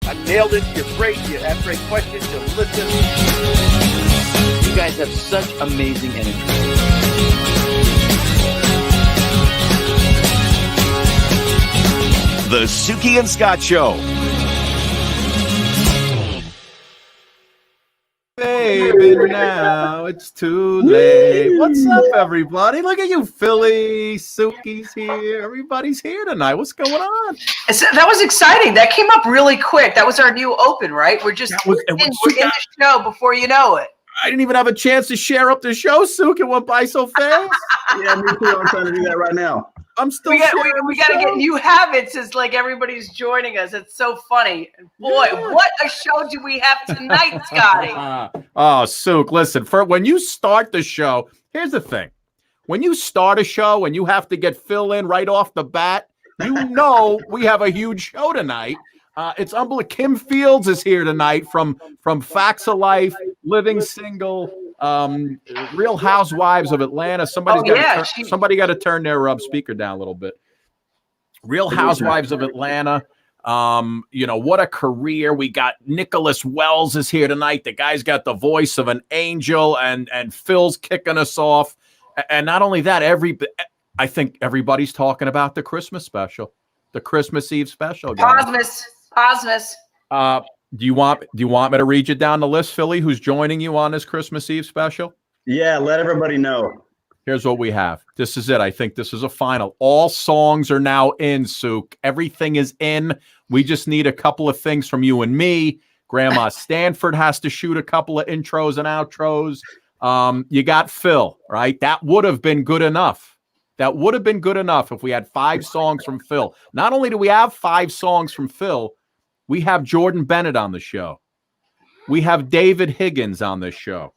I nailed it. You're great. You have great questions. You listen. You guys have such amazing energy. The Suki and Scott Show. Baby, now it's too late. What's up, everybody? Look at you, Philly. Suki's here. Everybody's here tonight. What's going on? That was exciting. That came up really quick. That was our new open, right? We're just we're in the show before you know it. I didn't even have a chance to share up the show, Suk. It went by so fast. Yeah, me too. I'm trying to do that right now. I'm still. We got to get new habits as like everybody's joining us. It's so funny. Boy, what a show do we have tonight, Scotty? Oh, Suk, listen. When you start the show, here's the thing: when you start a show and you have to get Phil in right off the bat, you know we have a huge show tonight. It's unbelievable. Kim Fields is here tonight from Facts of Life, Living Single, Real Housewives of Atlanta. Somebody got to turn their speaker down a little bit. Real Housewives of Atlanta. What a career. We got Nicholas Wells is here tonight. The guy's got the voice of an angel, and Phil's kicking us off. And not only that, I think everybody's talking about the Christmas special, the Christmas Eve special. Cosmos. Do you want me to read you down the list, Philly, who's joining you on this Christmas Eve special? Yeah, let everybody know. Here's what we have. This is it. I think this is a final. All songs are now in, Suk. Everything is in. We just need a couple of things from you and me. Grandma Stanford has to shoot a couple of intros and outros. You got Phil, right? That would have been good enough. That would have been good enough if we had 5 songs from Phil. Not only do we have 5 songs from Phil, we have Jordan Bennett on the show. We have David Higgins on this show.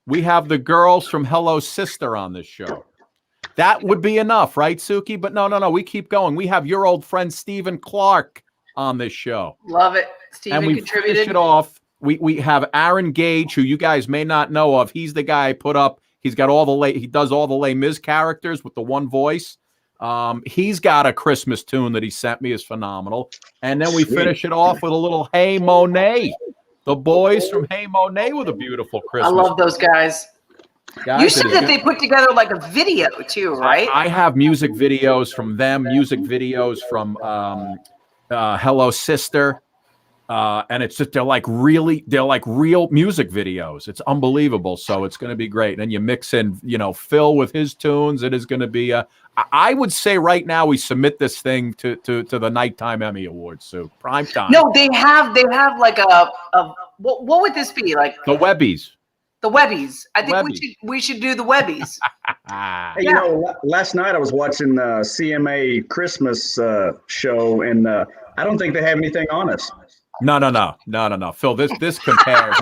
We have the girls from Hello Sister on this show. That would be enough, right, Suki? But no. We keep going. We have your old friend Stephen Clark on this show. Love it. Stephen and we contributed. Finish it off. We have Aaron Gage, who you guys may not know of. He's the guy I put up. He does all the Les Mis characters with the one voice. He's got a Christmas tune that he sent me is phenomenal. And then we finish it off with a little Hey Monet. The boys from Hey Monet with a beautiful Christmas. I love those guys. You said that they put together like a video too, right? I have music videos from them, music videos from Hello Sister. And it's just they're like real music videos. It's unbelievable. So it's going to be great. And then you mix in, Phil with his tunes. It is going to be I would say right now we submit this thing to the Nighttime Emmy Awards. So prime time. No, they have like what would this be like? The Webbies. The Webbies. I think we should do the Webbies. Hey, last night I was watching CMA Christmas show, and I don't think they have anything on us. No. Phil, this compares.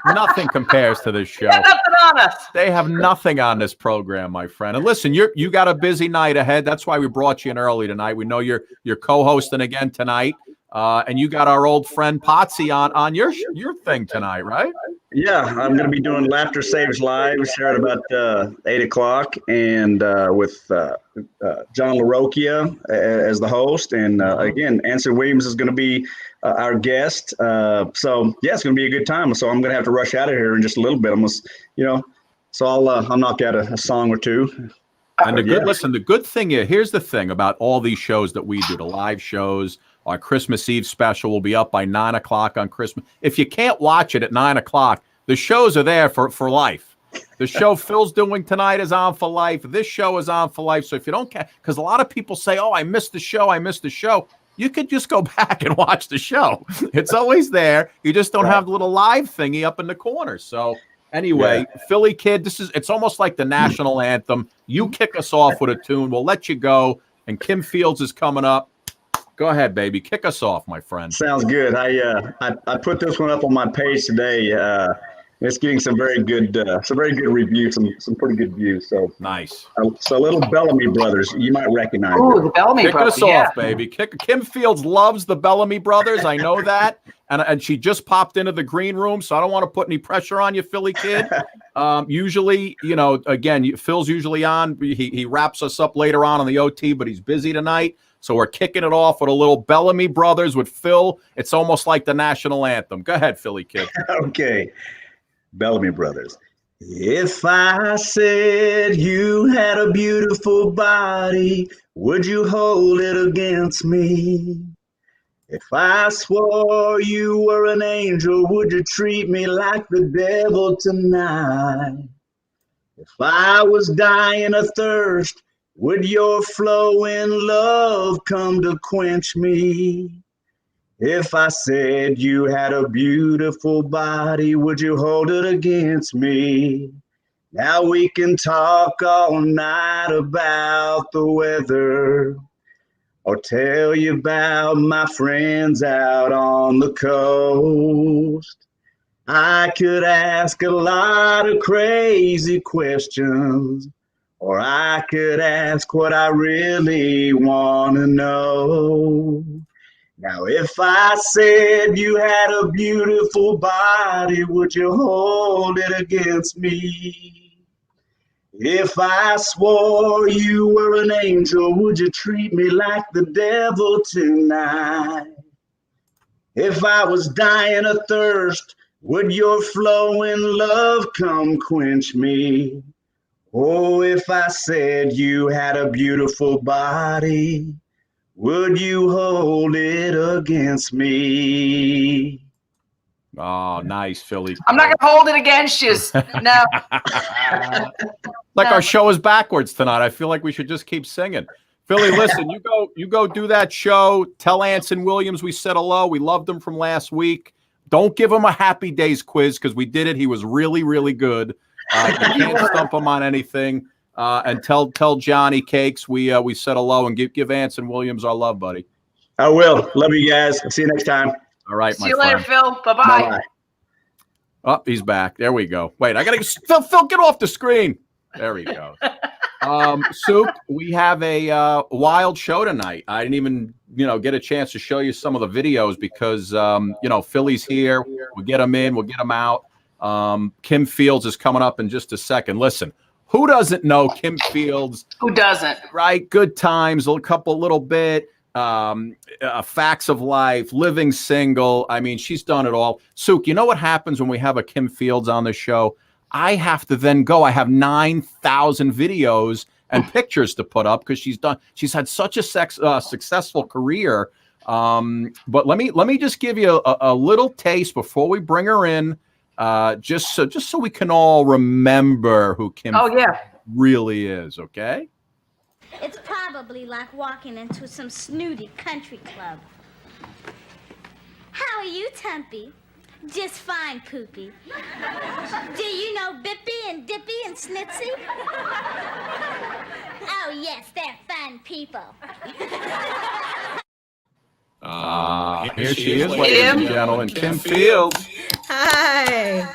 Nothing compares to this show. They got nothing on us. They have nothing on this program, my friend. And listen, you got a busy night ahead. That's why we brought you in early tonight. We know you're co-hosting again tonight. And you got our old friend Potsy on your thing tonight, right? Yeah, I'm going to be doing Laughter Saves Lives here at about 8 o'clock, and with John LaRocchia as the host. And again, Anson Williams is going to be our guest. So yeah, it's going to be a good time. So I'm going to have to rush out of here in just a little bit. So I'll knock out a song or two. And the good thing is, here's the thing about all these shows that we do, the live shows. Our Christmas Eve special will be up by 9 o'clock on Christmas. If you can't watch it at 9 o'clock, the shows are there for life. The show Phil's doing tonight is on for life. This show is on for life. So if you don't care, because a lot of people say, I missed the show. You could just go back and watch the show. It's always there. You just don't have the little live thingy up in the corner. So anyway, Philly Kid, it's almost like the national anthem. You kick us off with a tune. We'll let you go. And Kim Fields is coming up. Go ahead, baby. Kick us off, my friend. Sounds good. I put this one up on my page today. It's getting some very good reviews, some pretty good views. So nice. So little Bellamy Brothers, you might recognize. Oh, the Bellamy Brothers. Kick us off, baby. Kim Fields loves the Bellamy Brothers. I know that, and she just popped into the green room, so I don't want to put any pressure on you, Philly Kid. Usually, again, Phil's usually on. He wraps us up later on the OT, but he's busy tonight. So we're kicking it off with a little Bellamy Brothers with Phil. It's almost like the national anthem. Go ahead, Philly kid. Okay. Bellamy Brothers. If I said you had a beautiful body, would you hold it against me? If I swore you were an angel, would you treat me like the devil tonight? If I was dying of thirst, would your flowing love come to quench me? If I said you had a beautiful body, would you hold it against me? Now we can talk all night about the weather, or tell you about my friends out on the coast. I could ask a lot of crazy questions, or I could ask what I really want to know. Now, if I said you had a beautiful body, would you hold it against me? If I swore you were an angel, would you treat me like the devil tonight? If I was dying of thirst, would your flowing love come quench me? Oh, if I said you had a beautiful body, would you hold it against me? Oh, nice, Philly. I'm not gonna hold it against you. No. Like our show is backwards tonight. I feel like we should just keep singing. Philly, listen, you go do that show. Tell Anson Williams we said hello. We loved him from last week. Don't give him a Happy Days quiz because we did it. He was really, really good. You can't stump him on anything. And tell Johnny Cakes we said hello and give Anson Williams our love, buddy. I will. Love you guys. I'll see you next time. All right, See you later, Phil. Bye-bye. Bye-bye. Oh, he's back. There we go. Wait, I gotta Phil, get off the screen. There he goes. Soup, we have a wild show tonight. I didn't even, get a chance to show you some of the videos because, Philly's here. We'll get him in. We'll get him out. Kim Fields is coming up in just a second. Listen, who doesn't know Kim Fields? Who doesn't? Right? Good Times, a little bit. Facts of Life, Living Single. I mean, she's done it all. Souk, you know what happens when we have a Kim Fields on the show? I have to then go. I have 9,000 videos and pictures to put up because she's had such a successful career. But let me just give you a little taste before we bring her in, just so we can all remember who Kim really is. Okay. It's probably like walking into some snooty country club. How are you, Tumpy? Just fine, Poopy. Do you know Bippy and Dippy and Snitsy? Oh, yes, they're fun people. Here she is, ladies and gentlemen. Kim Fields. Hi.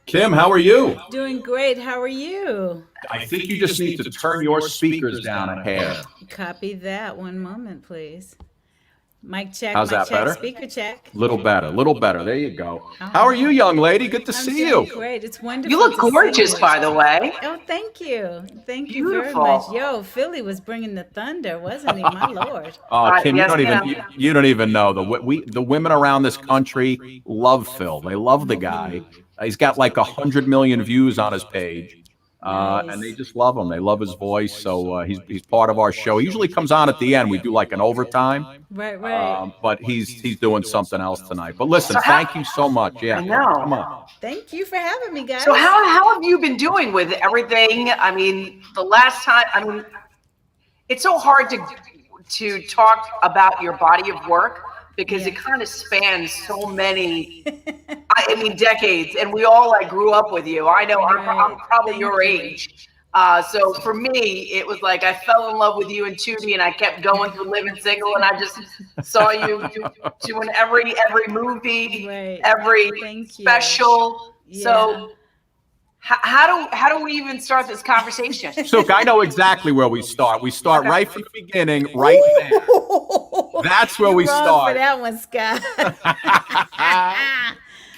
Kim, how are you? Doing great. How are you? I think you just need to turn your speakers down a hair. Copy that. One moment, please. Mic check. How's mic that check, better? Speaker check. Little better. There you go. How are you, young lady? Good to see you. Great. It's wonderful. You look to see gorgeous, you. by the way. Oh, thank you. Thank you Beautiful. very much. Yo, Philly was bringing the thunder, wasn't he? My Lord. Oh, Kim, yes, you don't even know the women around this country love Phil. They love the guy. He's got like 100 million views on his page. And they just love him. They love his voice. So he's part of our show. He usually comes on at the end. We do like an overtime. Right. But he's doing something else tonight. But listen, thank you so much. Yeah, I know. Come on. Thank you for having me, guys. So how have you been doing with everything? I mean, the last time, it's so hard to talk about your body of work because it kind of spans so many, decades, and we all grew up with you. I know I'm probably your age. So for me, it was like I fell in love with you and Tootie, and I kept going through Living Single, and I just saw you doing every movie, every special. Yeah. So how do we even start this conversation? So I know exactly where we start. We start right from the beginning, right there. That's where we Wrong start. for that one, Scott.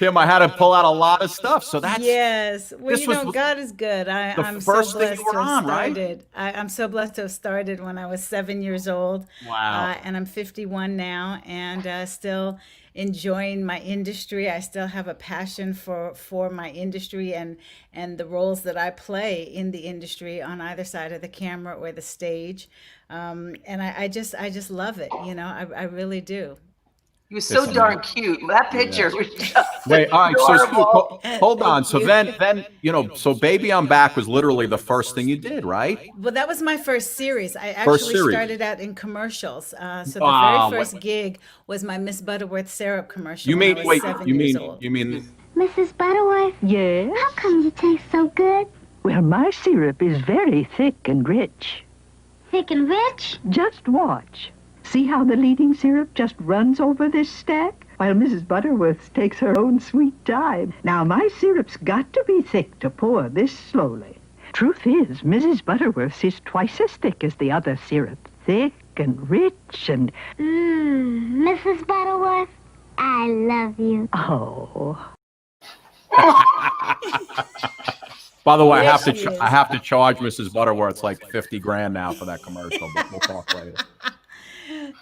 Kim, I had to pull out a lot of stuff. So that's yes. Well, this you was know, God is good. I'm so first thing blessed you were to have on, right? started. I'm so blessed to have started when I was 7 years old. Wow. And I'm 51 now, and still enjoying my industry. I still have a passion for my industry and the roles that I play in the industry on either side of the camera or the stage. And I just love it. You know, I really do. He was It's so darn amazing. cute. That picture was just Wait, all right. So Scoop, adorable. hold on. Thank So you. then, so Baby I'm Back was literally the first thing you did, right? Well, that was my first series. I First actually series. started out in commercials. So the Ah, very wait. first gig was my Miss Butterworth syrup commercial You when I mean was wait? 7 years old. You mean Mrs. Butterworth, Yes? how come you taste so good? Well, my syrup is very thick and rich. Thick and rich? Just watch. See how the leading syrup just runs over this stack? While Mrs. Butterworth takes her own sweet time. Now, my syrup's got to be thick to pour this slowly. Truth is, Mrs. Butterworth's is twice as thick as the other syrup. Thick and rich and... Mrs. Butterworth, I love you. Oh... By the way, There I have to she is. I have to charge Mrs. Butterworth like 50 grand now for that commercial, but we'll talk later.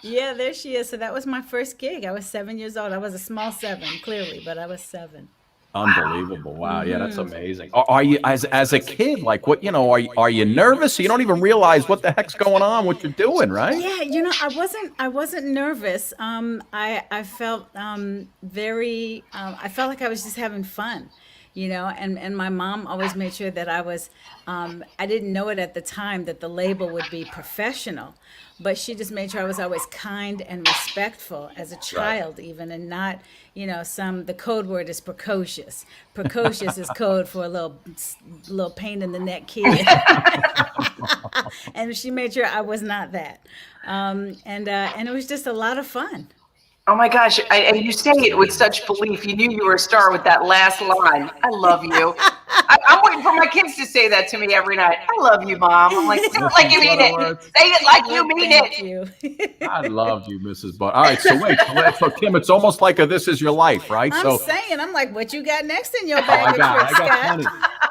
Yeah, there she is. So that was my first gig. I was 7 years old. I was a small 7, clearly, but I was 7. Unbelievable! Wow, yeah, that's amazing. Are you as a kid like what? You know, are you nervous? You don't even realize what the heck's going on, what you're doing, right? Yeah, you know, I wasn't nervous. I felt very. I felt like I was just having fun, you know. And my mom always made sure that I was. I didn't know it at the time that the label would be professional, but she just made sure I was always kind and respectful as a child, even, and not, you know, the code word is precocious. Precocious is code for a little pain in the neck kid. And she made sure I was not that. And it was just a lot of fun. Oh my gosh. And you say it with such belief. You knew you were a star with that last line. I love you. I'm waiting for my kids to say that to me every night. I love you, Mom. I'm like, say it like you mean it. Say it like you mean Thank it. you. I love you, Mrs. Butt. All right, so wait, so Kim, it's almost like a This Is Your Life, right? I'm So saying, I'm like, what you got next in your I bag of got tricks, Scott? plenty.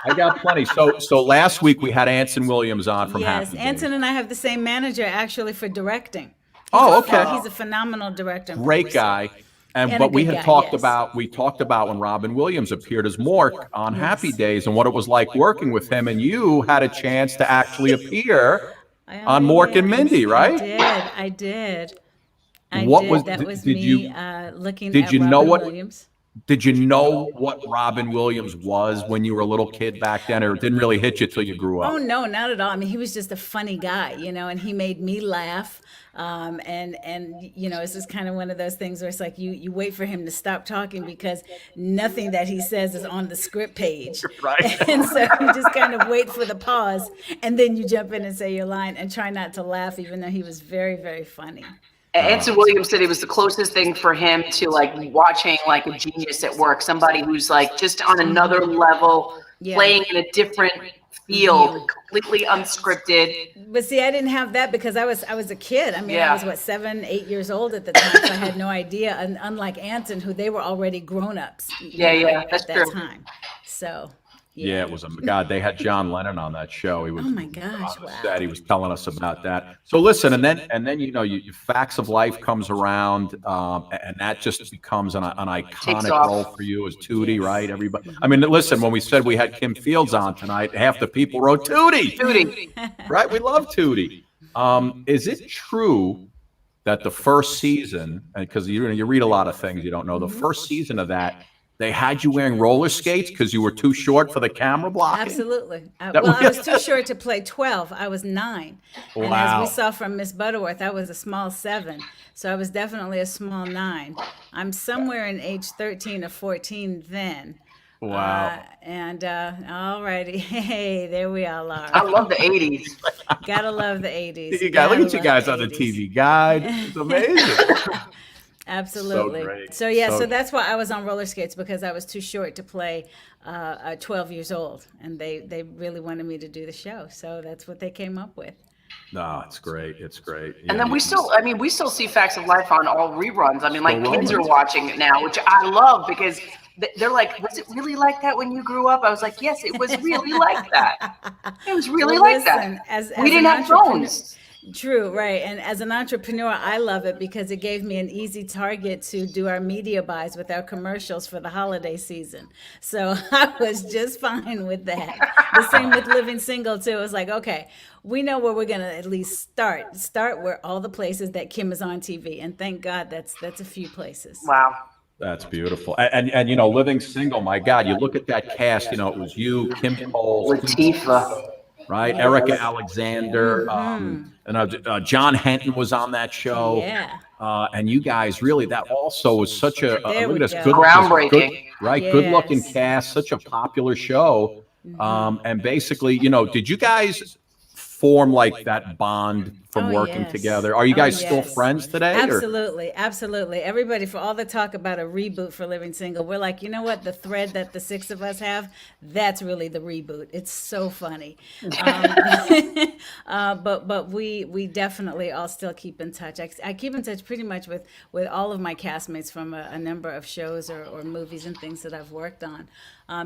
I got plenty. So last week we had Anson Williams on from Yes, Happy Anton Days. and I have the same manager actually for directing. Oh, okay. He's a phenomenal director. and Great producer. guy. And a But we good had guy, talked yes. about when Robin Williams appeared as Mork on Happy Days and what it was like working with him, and you had a chance to actually appear on Mork and Mindy, right? I did. That was did me you looking did at you Robin know what Williams. did you know what Robin Williams was when you were a little kid back then, or it didn't really hit you till you grew up? Oh no, not at all. I mean, he was just a funny guy, you know, and he made me laugh. And you know, it's just kind of one of those things where it's like you wait for him to stop talking because nothing that he says is on the script page. Right. And so you just kind of wait for the pause, and then you jump in and say your line and try not to laugh, even though he was very, very funny. Anson Williams said it was the closest thing for him to like watching like a genius at work, somebody who's like just on another level, Yeah. playing in a different field, completely unscripted. But see, I didn't have that because I was a kid. I mean, Yeah. I was what 7, 8 years old at the time, so I had no idea. And unlike Anson, who they were already grown-ups, Yeah, that's at that true. time. So Yeah, it was God. They had John Lennon on that show. He was. Oh my gosh! on the Wow. set. He was telling us about that. So listen, and then you know, Facts of Life comes around, and that just becomes an iconic off. role for you as Tootie, right? Everybody. I mean, listen, when we said we had Kim Fields on tonight, half the people wrote Tootie, Tootie. right? We love Tootie. Is it true that the first season, because you read a lot of things you don't know, the first season of that, they had you wearing roller skates because you were too short for the camera blocking? Absolutely. That Well, I was- was too short to play 12. I was 9. And Wow. as we saw from Miss Butterworth, I was a small 7. So I was definitely a small 9. I'm somewhere in age 13 or 14 then. Wow. All righty. Hey, there we all I are. love the 80s. Gotta love the 80s. You guys, look Gotta at you love guys the on the 80s. TV guide. It's amazing. Absolutely. great. So yeah, So- so that's why I was on roller skates, because I was too short to play 12 years old, and they really wanted me to do the show. So that's what they came up with. No, it's great. It's great. And then we still see Facts of Life on all reruns. I mean, like Still kids are rolling. watching it now, which I love because they're like, was it really like that when you grew up? I was like, yes, it was really like that. It was really like that. We didn't have phones. True, right. And as an entrepreneur, I love it because it gave me an easy target to do our media buys with our commercials for the holiday season. So I was just fine with that. The same with Living Single, too. It was like, okay, we know where we're going to at least start. Start where all the places that Kim is on TV. And thank God that's a few places. Wow. That's beautiful. And you know, Living Single, my God, you look at that cast, you know, it was you, Kim Coles, Latifah. right? Erica Alexander, and John Henton was on that show. Yeah. And you guys really, that also was such a There look we at this go. Groundbreaking. right? Yes. Good looking cast, such a popular show. And basically, you know, did you guys form like that bond from working yes. together? Are you guys still yes. friends today? or- Absolutely, absolutely. Everybody, for all the talk about a reboot for Living Single, we're like, you know what? The thread that the six of us have, that's really the reboot. It's so funny. But we definitely all still keep in touch. I keep in touch pretty much with all of my castmates from a number of shows or movies and things that I've worked on.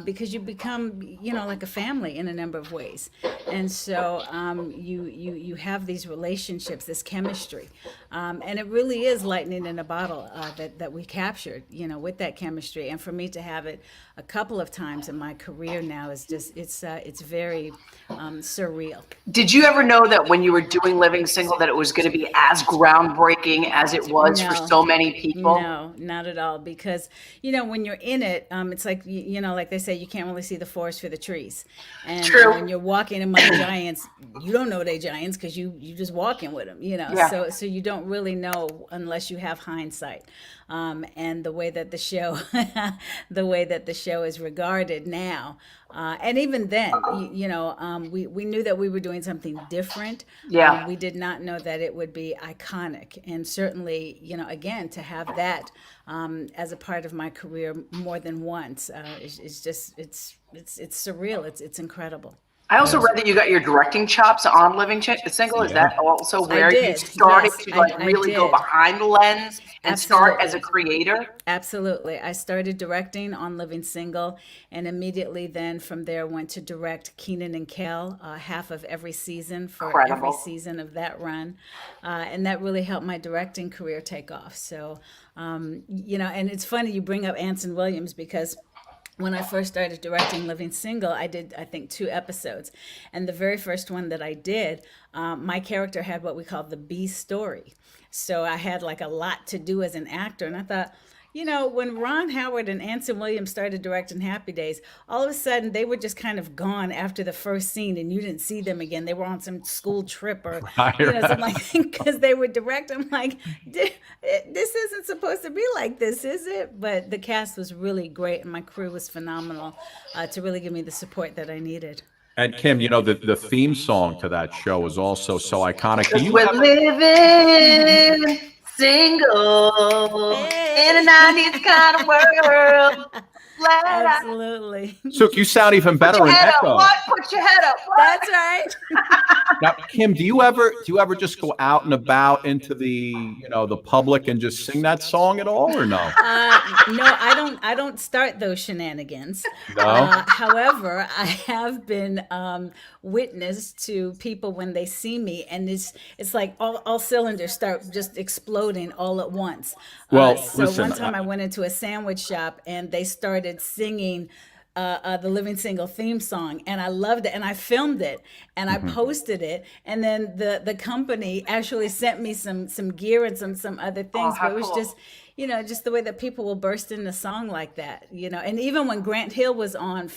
Because you become, you know, like a family in a number of ways, and so you have these relationships, this chemistry, and it really is lightning in a bottle that we captured, you know, with that chemistry. And for me to have it a couple of times in my career now is just it's very surreal. Did you ever know that when you were doing Living Single that it was going to be as groundbreaking as it was for No. so many people? No, not at all. Because, you know, when you're in it, it's like, you know, like they say, you can't really see the forest for the trees. And True. when you're walking among giants, you don't know they're giants because you just walking with them, you know. Yeah. So you don't really know unless you have hindsight. And the way that the show, is regarded now, and even then, we knew that we were doing something different. Yeah. We did not know that it would be iconic, and certainly, you know, again, to have that as a part of my career more than once, it's just it's surreal. It's incredible. I also read that you got your directing chops on Living Single. Is that also where you did, started yes, to like I really go did. behind the lens and start Absolutely. as a creator? Absolutely. I started directing on Living Single, and immediately then from there went to direct Keenan and Kel, half of every season for every Incredible. season of that run. And that really helped my directing career take off. So, you know, and it's funny you bring up Anson Williams because when I first started directing Living Single, I did, I think, 2 episodes. And the very first one that I did, my character had what we call the B story. So I had like a lot to do as an actor. And I thought, you know, when Ron Howard and Anson Williams started directing Happy Days, all of a sudden they were just kind of gone after the first scene and you didn't see them again. They were on some school trip or, you know, something like because they were directing. I'm like, this isn't supposed to be like this, is it? But the cast was really great and my crew was phenomenal to really give me the support that I needed. And Kim, you know, the theme song to that show is also so iconic. Do you We're have- living single in a 90s kind of world. Absolutely. Sook, you sound even Put better your in head up. echo. What? Put your head up. What? That's right. Now, Kim, do you ever just go out and about into the, you know, the public and just sing that song at all, or no? No, I don't start those shenanigans. No? However, I have been witness to people when they see me, and it's like all cylinders start just exploding all at once. Well, so listen, one time I went into a sandwich shop and they started singing the Living Single theme song, and I loved it, and I filmed it, and I posted it, and then the company actually sent me some gear and some other things. how But it was cool. just, you know, just the way that people will burst into song like that, you know. And even when Grant Hill was on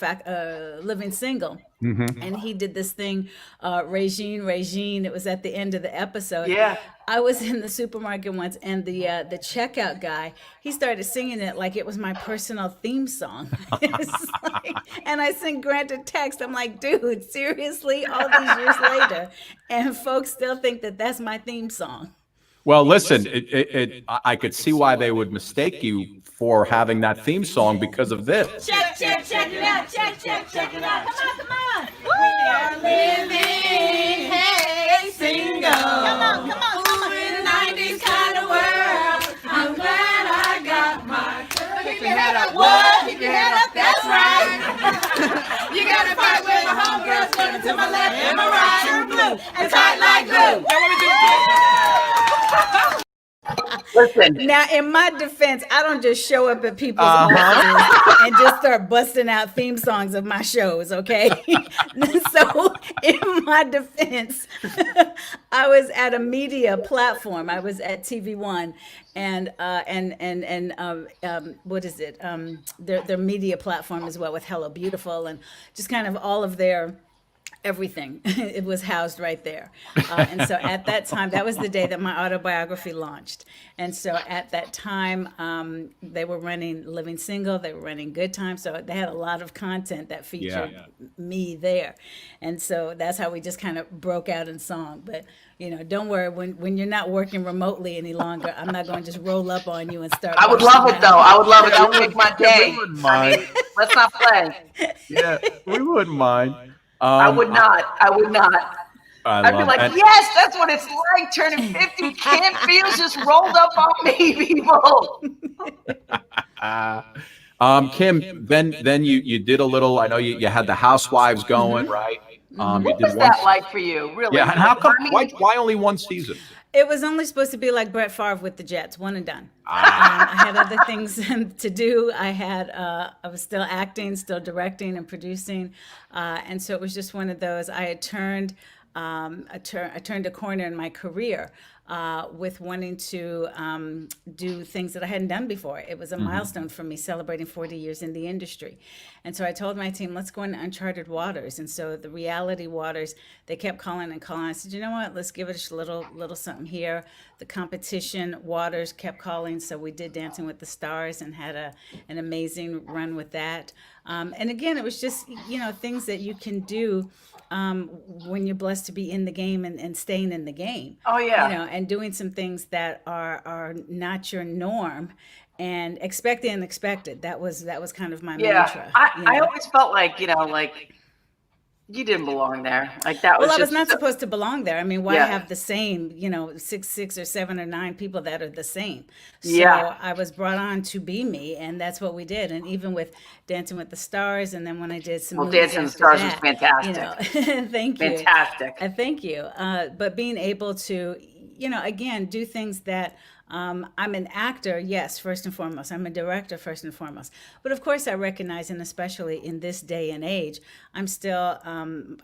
Living Single, and he did this thing, Regine, it was at the end of the episode. Yeah. I was in the supermarket once, and the checkout guy, he started singing it like it was my personal theme song. It's like, and I sent Grant a text. I'm like, dude, seriously, all these years later, and folks still think that that's my theme song. Well, listen, I could see why they would mistake you for having that theme song because of this. Check it out, check it out. Come on. We are living, hey, single. Come on. In the 90s kind of world. I'm glad I got my. Keep your head up. What? Keep your head up, that's right. You gotta fight with my homegirls looking to my left and my right. True blue and tight like glue. Listen, Now, in my defense, I don't just show up at people's offices and just start busting out theme songs of my shows, okay? So, in my defense, I was at a media platform. I was at TV1, and what is it? Their media platform as well with Hello Beautiful and just kind of all of their everything. It was housed right there. And so at that time, that was the day that my autobiography launched. And so at that time, they were running Living Single, they were running Good Time. So they had a lot of content that featured me there. And so that's how we just kind of broke out in song. But, you know, don't worry, when you're not working remotely any longer, I'm not going to just roll up on you and start. I would love it though. I would love it. That would make my day. We wouldn't mind. Let's not play. Yeah, we wouldn't mind. I would not. I would not. I'd be like, yes, that's what it's like turning 50. Can't feels just rolled up on me, people. Kim, then you did a little. I know you had the Housewives going, right? What You did was that like for you? Really? Yeah, and how come? I mean, Why only one season? It was only supposed to be like Brett Favre with the Jets, one and done. I had other things to do. I was still acting, still directing and producing, and so it was just one of those. I had turned a corner in my career with wanting to do things that I hadn't done before. It was a milestone for me, celebrating 40 years in the industry. And so I told my team, let's go into uncharted waters. And so the reality waters, they kept calling and calling. I said, you know what, let's give it a little something here. The competition waters kept calling. So we did Dancing with the Stars and had an amazing run with that. And again, it was just, you know, things that you can do when you're blessed to be in the game and staying in the game. Oh, yeah. You know, and doing some things that are not your norm and expect the unexpected. That was kind of my mantra. I always felt like, you know, like you didn't belong there. Like that was Well, I was just not supposed to belong there. I mean, why Yeah. have the same, you know, six or 7 or 9 people that are the same? So Yeah. I was brought on to be me, and that's what we did. And even with Dancing with the Stars, and then when I did some Well, movies Dancing with the after Stars was that, fantastic. You know, thank you. fantastic. Thank you. But being able to, you know, again, do things that I'm an actor, yes, first and foremost. I'm a director, first and foremost. But of course, I recognize, and especially in this day and age, I'm still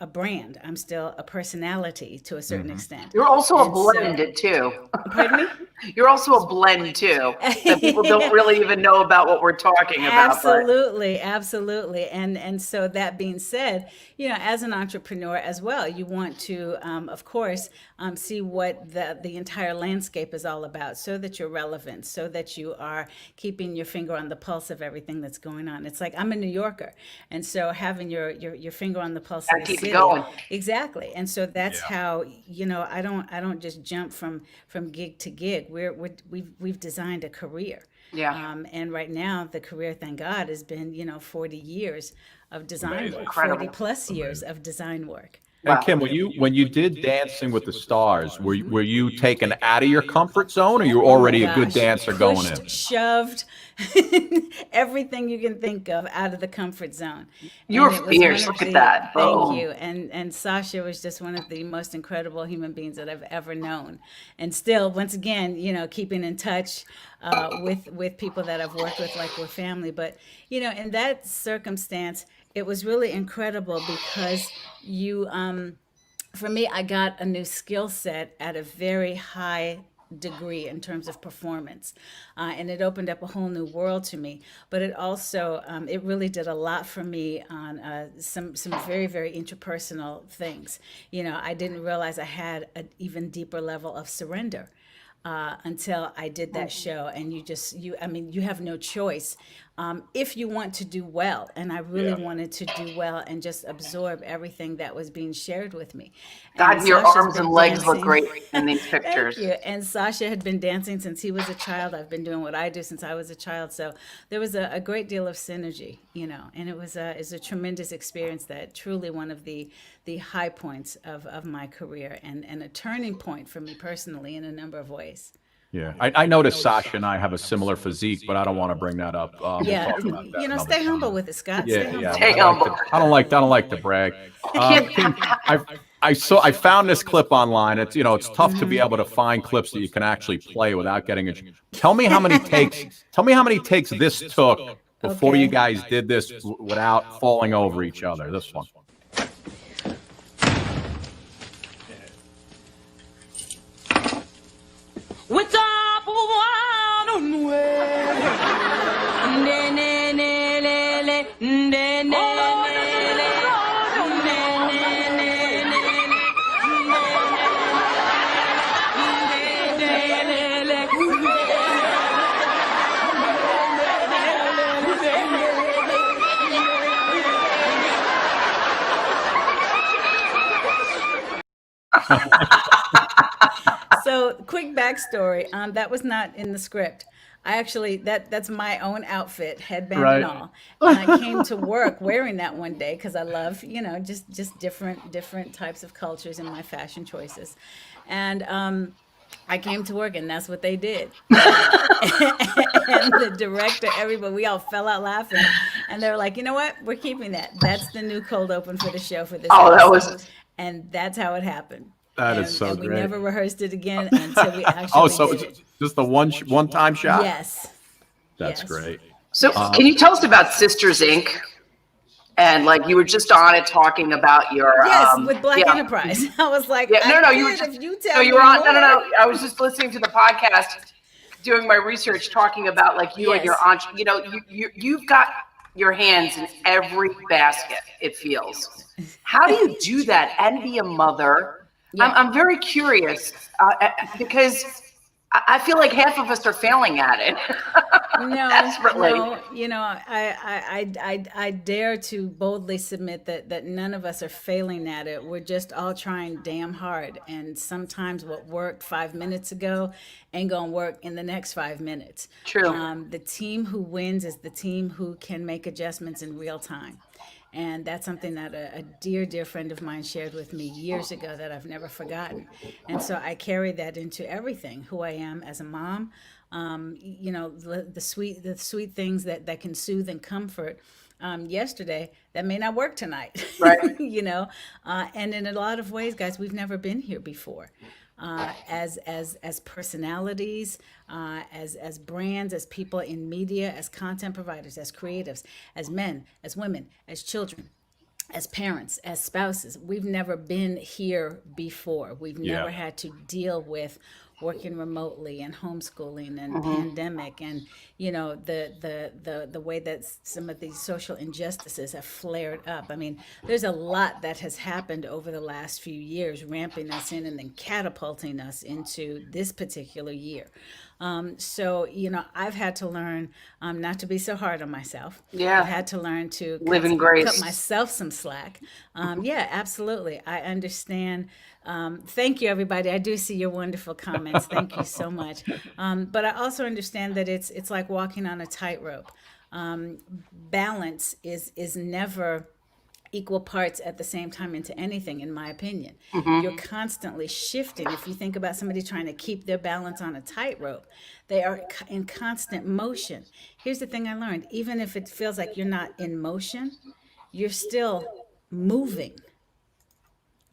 a brand. I'm still a personality to a certain extent. You're also a And so- blend too. Pardon me? You're also a blend too. That people don't really even know about what we're talking about. but- Absolutely, absolutely. And so that being said, you know, as an entrepreneur as well, you want to, of course, see what the entire landscape is all about, so that you're relevant, so that you are keeping your finger on the pulse of everything that's going on. It's like I'm a New Yorker, and so having your finger on the pulse Gotta of the keep it city, going. exactly. And so that's how, you know, I don't just jump from gig to gig. We've designed a career. Yeah. And right now, the career, thank God, has been, you know, 40 years of design work, Incredible. 40 plus years of design work. And Kim, when you did Dancing with the Stars, were you taken out of your comfort zone, or you were already a good Gosh, dancer going pushed, in? shoved, everything you can think of out of the comfort zone. You were And it was fierce. one of Look at the- that. Thank Boom. you. And Sasha was just one of the most incredible human beings that I've ever known. And still, once again, you know, keeping in touch with people that I've worked with, like we're family. But, you know, in that circumstance, it was really incredible because you, for me, I got a new skill set at a very high degree in terms of performance, and it opened up a whole new world to me. But it also, it really did a lot for me on some very, very interpersonal things. You know, I didn't realize I had an even deeper level of surrender until I did that show. And I mean, you have no choice if you want to do well. And I really wanted to do well and just absorb everything that was being shared with me. God, And your Sasha's arms been and legs look dancing- great in these pictures. Thank you. And Sasha had been dancing since he was a child. I've been doing what I do since I was a child. So there was a great deal of synergy, you know, and it was a tremendous experience, that truly one of the high points of my career, and a turning point for me personally in a number of ways. Yeah, I noticed Sasha and I have a similar physique, but I don't want to bring that up. We'll Yeah, talk about that you know, another stay time. humble with it, Scott. Yeah, Stay humble. yeah. Stay I like humble. I don't like to brag. Kim, I found this clip online. It's it's tough to be able to find clips that you can actually play without getting a. Tell me how many takes. Tell me how many takes this took before you guys did this without falling over each other. This one. What's up, one way? So, quick backstory. That was not in the script. I actually that's my own outfit, headband Right. and all. And I came to work wearing that one day because I love, just different types of cultures in my fashion choices. And I came to work and that's what they did. And the director, everybody, we all fell out laughing. And they were like, you know what? We're keeping that. That's the new cold open for the show for this Oh, that episode. was And that's how it happened. That and, is so and we great. never rehearsed it again until we actually Oh, so did it's it. just the one-time shot? Yes. That's Yes. great. So can you tell us about Sisters Inc? And like you were just on it talking about your Yes, with Black yeah. Enterprise. I was like, Yeah, no, I you were did, just if you tell no, you me were on. more. No. I was just listening to the podcast, doing my research, talking about like you and your Yes. aunt. You've got your hands in every basket. It feels. How do you do that and be a mother? Yeah. I'm very curious because I feel like half of us are failing at it. Desperately. No, I dare to boldly submit that none of us are failing at it. We're just all trying damn hard. And sometimes what worked 5 minutes ago ain't gonna work in the next 5 minutes. True. The team who wins is the team who can make adjustments in real time. And that's something that a dear friend of mine shared with me years ago that I've never forgotten. And so I carry that into everything, who I am as a mom, the sweet things that can soothe and comfort. Yesterday, that may not work tonight. Right. And in a lot of ways, guys, we've never been here before. As personalities, as brands, as people in media, as content providers, as creatives, as men, as women, as children, as parents, as spouses. We've never been here before. We've never had to deal with working remotely and homeschooling and pandemic and the way that some of these social injustices have flared up. I mean, there's a lot that has happened over the last few years, ramping us in and then catapulting us into this particular year. So I've had to learn not to be so hard on myself. Yeah. I've had to learn to Live in grace. cut myself some slack. Yeah, absolutely. I understand. Thank you, everybody. I do see your wonderful comments. Thank you so much. But I also understand that it's like walking on a tightrope. Balance is never equal parts at the same time into anything, in my opinion. You're constantly shifting. If you think about somebody trying to keep their balance on a tightrope, they are in constant motion. Here's the thing I learned: even if it feels like you're not in motion, you're still moving.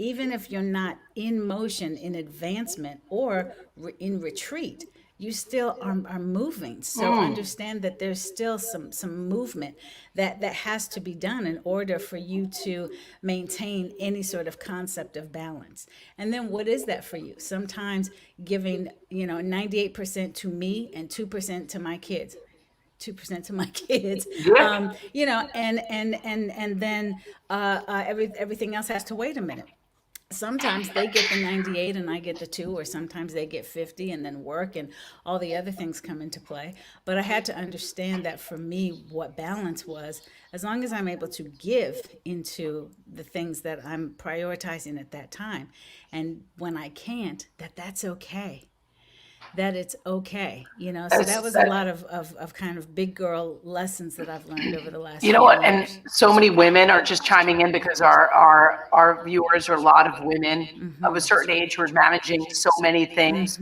Even if you're not in motion, in advancement, or in retreat, you still are moving. So understand that there's still some movement that has to be done in order for you to maintain any sort of concept of balance. And then what is that for you? Sometimes giving 98% to me and 2% to my kids. 2% to my kids, and then everything else has to wait a minute. Sometimes they get the 98 and I get the 2, or sometimes they get 50 and then work and all the other things come into play. But I had to understand that for me, what balance was, as long as I'm able to give into the things that I'm prioritizing at that time. And when I can't, that's okay. That it's okay, so that was a lot of kind of big girl lessons that I've learned over the last You know few what? years. And so many women are just chiming in because our viewers are a lot of women of a certain age who are managing so many things.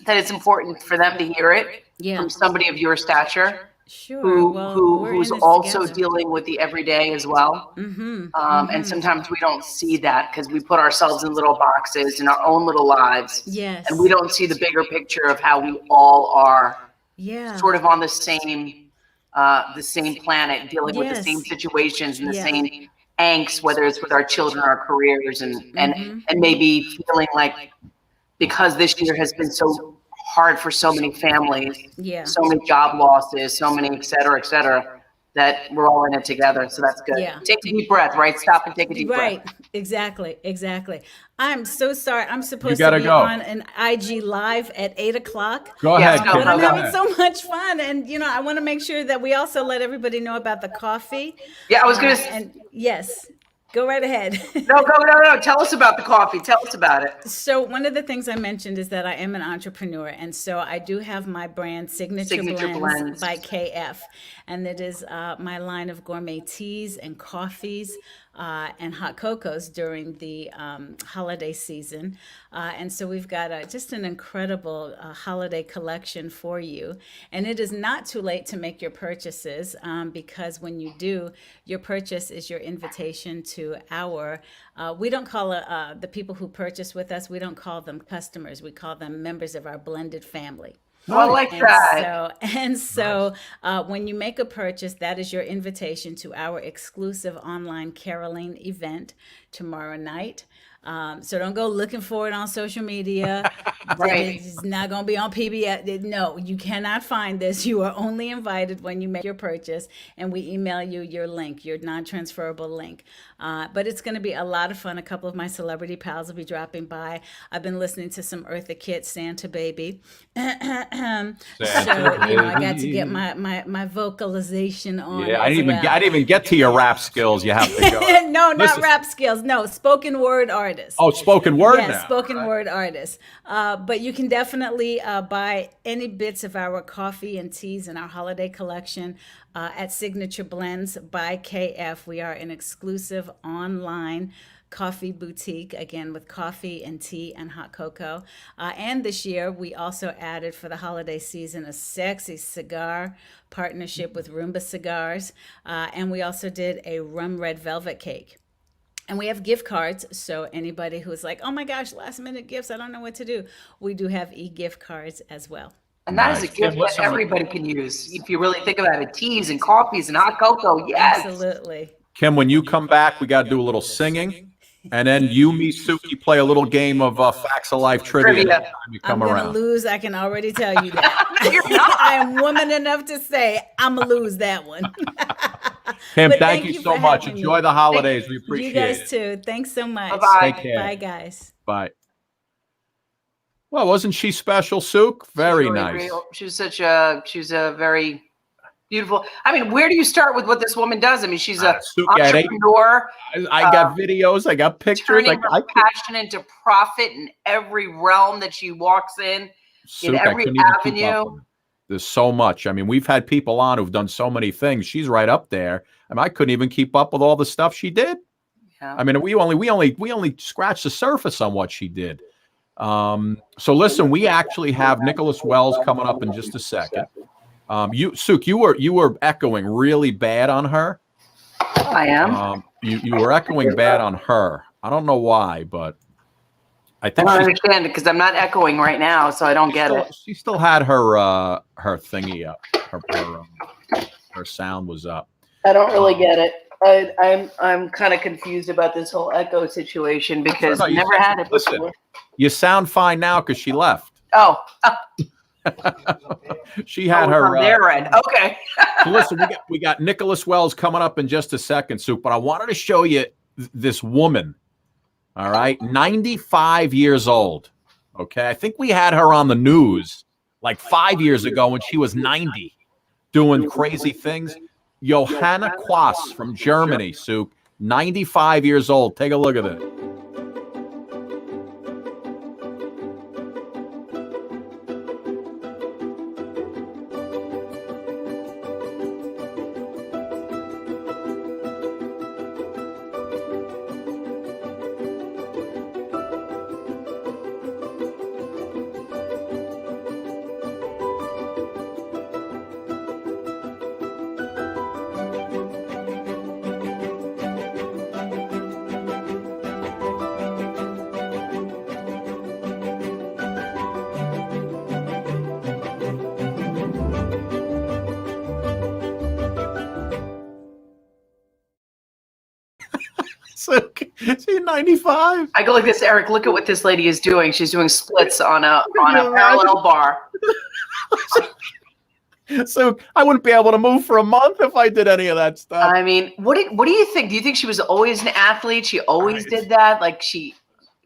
that it's important for them to hear it from somebody of your stature. Sure. Well, Who's also dealing with the everyday as well. And sometimes we don't see that because we put ourselves in little boxes in our own little lives. Yes. And we don't see the bigger picture of how we all are sort of on the same planet, dealing with the same situations and the same angst, whether it's with our children, our careers, and maybe feeling like because this year has been so hard for so many families, so many job losses, so many et cetera, that we're all in it together. So that's good. Take a deep breath, right? Stop and take a deep breath. Exactly. I'm so sorry. I'm supposed gotta to be go. on an IG live at 8:00. Go ahead. Yes, But I'm go. having so much fun, and I want to make sure that we also let everybody know about the coffee. Yeah, I was gonna. And yes, go right ahead. No. Tell us about the coffee. Tell us about it. So one of the things I mentioned is that I am an entrepreneur, and so I do have my brand Signature Blends by KF, and it is my line of gourmet teas and coffees and hot cocos during the holiday season. And so we've got just an incredible holiday collection for you. And it is not too late to make your purchases because when you do, your purchase is your invitation to our, we don't call the people who purchase with us, we don't call them customers. We call them members of our blended family. Oh, I like that. So when you make a purchase, that is your invitation to our exclusive online caroling event tomorrow night. So don't go looking for it on social media. Right. It's not going to be on PBS. No, you cannot find this. You are only invited when you make your purchase, and we email you your link, your non-transferable link. But it's going to be a lot of fun. A couple of my celebrity pals will be dropping by. I've been listening to some Eartha Kitt, Santa Baby. So, I got to get my vocalization on. Yeah, I didn't even get to your rap skills. You have to go. No, not rap skills. No, spoken word artist. Oh, spoken word now. Yes, spoken word artist. But you can definitely buy any bits of our coffee and teas in our holiday collection at Signature Blends by KF. We are an exclusive online coffee boutique, again, with coffee and tea and hot cocoa. And this year, we also added for the holiday season a sexy cigar partnership with Roomba Cigars. And we also did a rum red velvet cake. And we have gift cards, so anybody who's like, oh my gosh, last minute gifts, I don't know what to do. We do have e-gift cards as well. And that is a gift that everybody can use. If you really think about it, teas and coffees and hot cocoa, yes. Absolutely. Kim, when you come back, we got to do a little singing. And then you, me, Suki play a little game of Facts of Life trivia. Time you come I'm around. going to lose. I can already tell you that. No, you're not. I am woman enough to say I'm going to lose that one. Kim, But thank you so much. having me. Enjoy the holidays. We appreciate You guys it. too. Thanks so much. Bye-bye. Take care. Bye, guys. Bye. Well, wasn't she special, Sook? Very Really nice. real. She's a very beautiful. I mean, where do you start with what this woman does? I mean, she's an entrepreneur. I got videos. I got pictures. Turning her passion into profit in every realm that she walks in Sook, every I couldn't even keep up avenue. with her. There's so much. I mean, we've had people on who've done so many things. She's right up there. I mean, I couldn't even keep up with all the stuff she did. Yeah. I mean, we only scratched the surface on what she did. So listen, we actually have Nicholas Wells coming up in just a second. Sook, you were echoing really bad on her. I am. You were echoing bad on her. I don't know why, but I I think don't understand it because I'm not echoing right now, so I don't get it. she still had her thingy up. Her sound was up. I don't really get it. I'm kind of confused about this whole echo situation because No, I never had it listen, before. You sound fine now because she left. Oh, She had her on their end. Okay. So listen, we got Nicholas Wells coming up in just a second, Soup, but I wanted to show you this woman. All right, 95 years old. Okay, I think we had her on the news like 5 years ago when she was 90, doing crazy things. Johanna Quass from Germany, Soup, 95 years old. Take a look at it. So, is he 95? I go like this, Eric. Look at what this lady is doing. She's doing splits on a you parallel bar. So I wouldn't be able to move for a month if I did any of that stuff. I mean, what do you think? Do you think she was always an athlete? She always did that? Like she?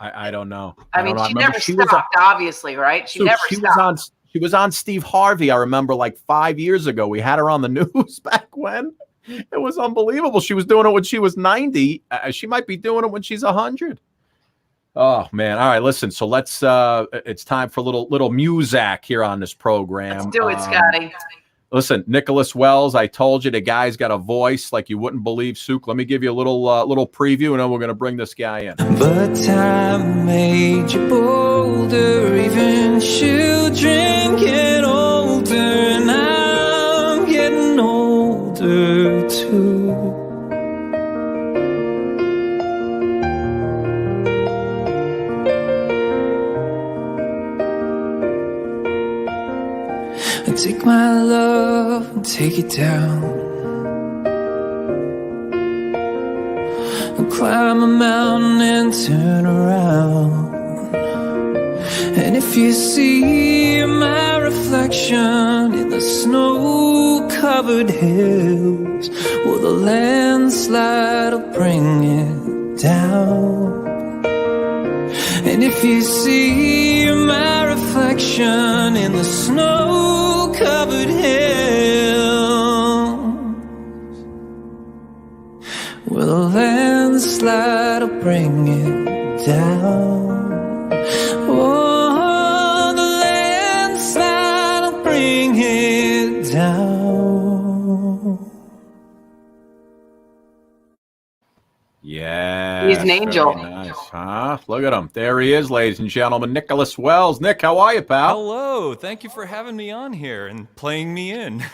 I don't know. I mean, don't know. she never stopped. Obviously, right? She never stopped. She was on Steve Harvey. I remember like 5 years ago. We had her on the news back when. It was unbelievable. She was doing it when she was 90. She might be doing it when she's 100. Oh man! All right, listen. So let's. It's time for a little music here on this program. Let's do it, Scotty. Listen, Nicholas Wells. I told you the guy's got a voice like you wouldn't believe. Souk, let me give you a little preview, and then we're gonna bring this guy in. But time made you bolder, even children get older, and I'm getting older too. Take my love and take it down, and climb a mountain and turn around. And if you see my reflection in the snow-covered hills, well, the landslide will bring it down. And if you see my reflection in the snow-covered hills, well, the landslide will bring it down. Oh, the landslide will bring it down. Yeah, he's an angel. Nice, huh? Look at him. There he is, ladies and gentlemen. Nicholas Wells. Nick, how are you, pal? Hello. Thank you for having me on here and playing me in.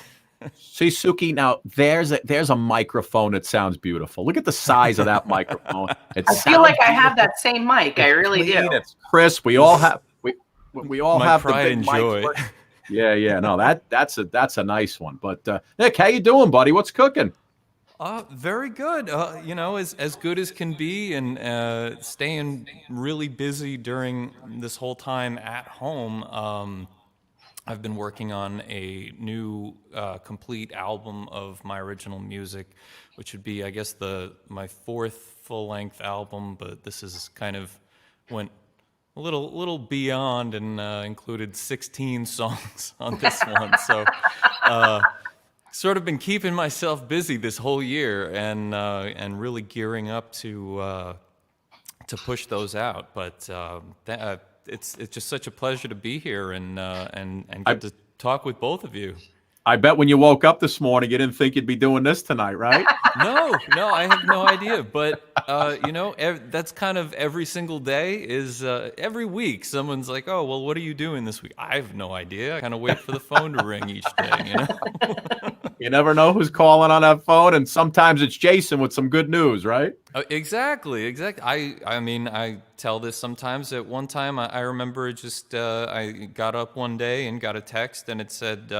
See, Suki, now there's a microphone that sounds beautiful. Look at the size of that microphone. I feel like I have that same mic. I really do. It's crisp. We all have we all My have pride the big and joy. mics. Yeah. No, that's a nice one. But Nick, how you doing, buddy? What's cooking? Very good. As good as can be, and staying really busy during this whole time at home. I've been working on a new complete album of my original music, which would be, I guess, my fourth full-length album. But this is kind of went a little beyond and included 16 songs on this one. So. Sort of been keeping myself busy this whole year and really gearing up to push those out. But it's just such a pleasure to be here and get to talk with both of you. I bet when you woke up this morning, you didn't think you'd be doing this tonight, right? No, I have no idea. But, that's kind of every single day is every week someone's like, oh, well, what are you doing this week? I have no idea. I kind of wait for the phone to ring each day, You never know who's calling on that phone, and sometimes it's Jason with some good news, right? Exactly. I mean, I tell this sometimes. At one time, I remember just I got up one day and got a text, and it said,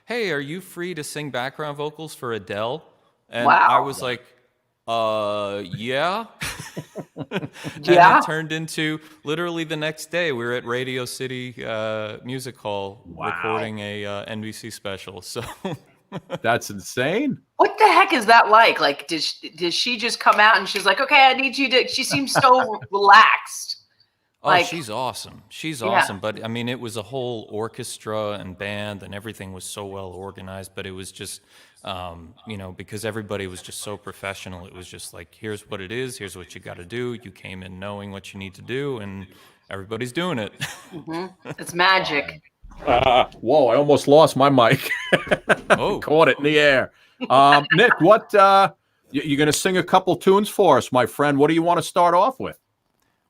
hey, are you free to sing background vocals for Adele? And wow. I was like, yeah. And yeah. it turned into literally the next day, we were at Radio City Music Hall recording a NBC special. So that's insane. What the heck is that like? Like, does she just come out and she's like, okay, I need you to, she seems so relaxed. Oh, she's awesome. She's awesome. But I mean, it was a whole orchestra and band and everything was so well organized, but it was just, because everybody was just so professional. It was just like, here's what it is. Here's what you got to do. You came in knowing what you need to do and everybody's doing it. Mm-hmm. It's magic. Whoa, I almost lost my mic. Oh. Caught it in the air. Nick, what, you're going to sing a couple tunes for us, my friend. What do you want to start off with?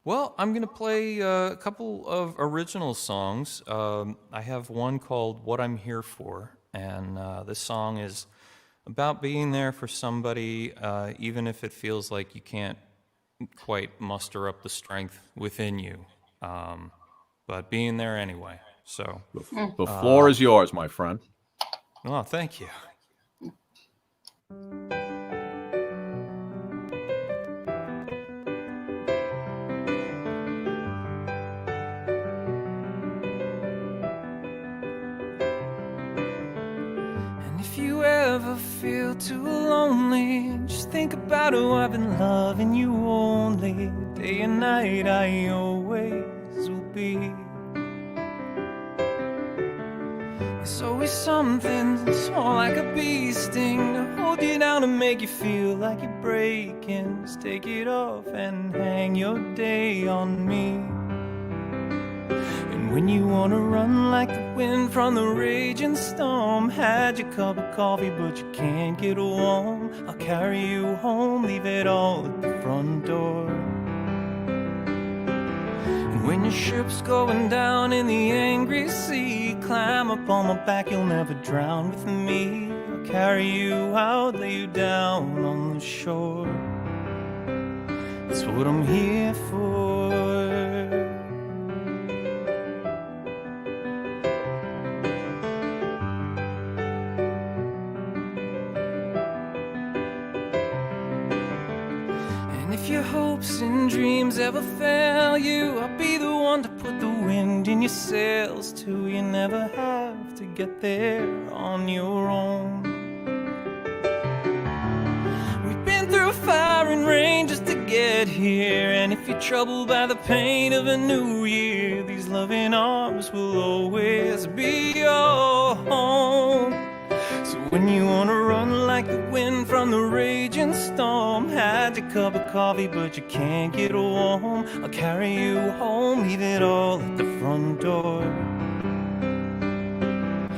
Well, I'm going to play a couple of original songs. I have one called What I'm Here For, and this song is about being there for somebody, even if it feels like you can't quite muster up the strength within you, but being there anyway. So the floor is yours, my friend. Oh, thank you. ever feel too lonely, just think about how I've been loving you only. Day and night I always will be. It's always something small like a bee sting to hold you down and make you feel like you're breaking. Just take it off and hang your day on me. And when you wanna run like the wind from the raging storm, had your cup of coffee but you can't get warm, I'll carry you home, leave it all at the front door. When your ship's going down in the angry sea, climb up on my back, you'll never drown with me. I'll carry you out, lay you down on the shore. That's what I'm here for. If your hopes and dreams ever fail you, I'll be the one to put the wind in your sails too. You never have to get there on your own. We've been through fire and rain just to get here, and if you're troubled by the pain of a new year, these loving arms will always be your home. So when you wanna run like the wind from the raging storm, had your cup of coffee but you can't get warm, I'll carry you home, leave it all at the front door.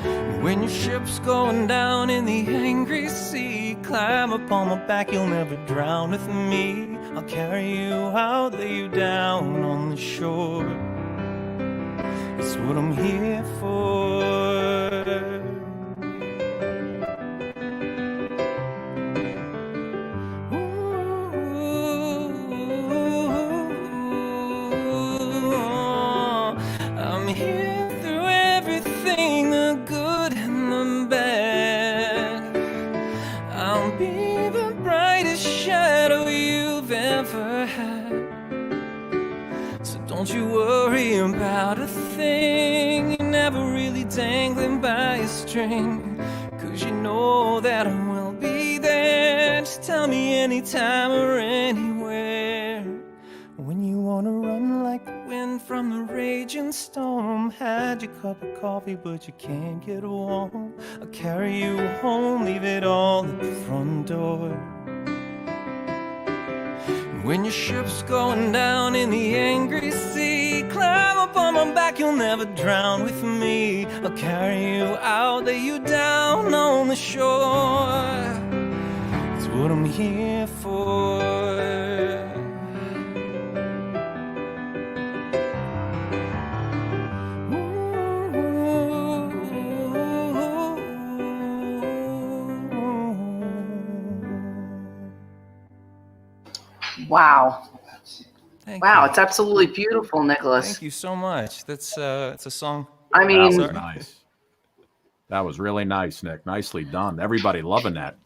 And when your ship's going down in the angry sea, climb up on my back, you'll never drown with me. I'll carry you out, lay you down on the shore. It's what I'm here for. Don't you worry about a thing, you're never really dangling by a string, 'cause you know that I will be there. Just tell me anytime or anywhere. When you wanna run like the wind from the raging storm, had your cup of coffee but you can't get warm, I'll carry you home, leave it all at the front door. When your ship's going down in the angry sea, climb up on my back, you'll never drown with me. I'll carry you out, lay you down on the shore. It's what I'm here for. Wow. Thank Wow, you. it's absolutely beautiful, Nicholas. Thank you so much. That's it's a song. I That mean, was nice. That was really nice, Nick. Nicely done. Everybody loving that.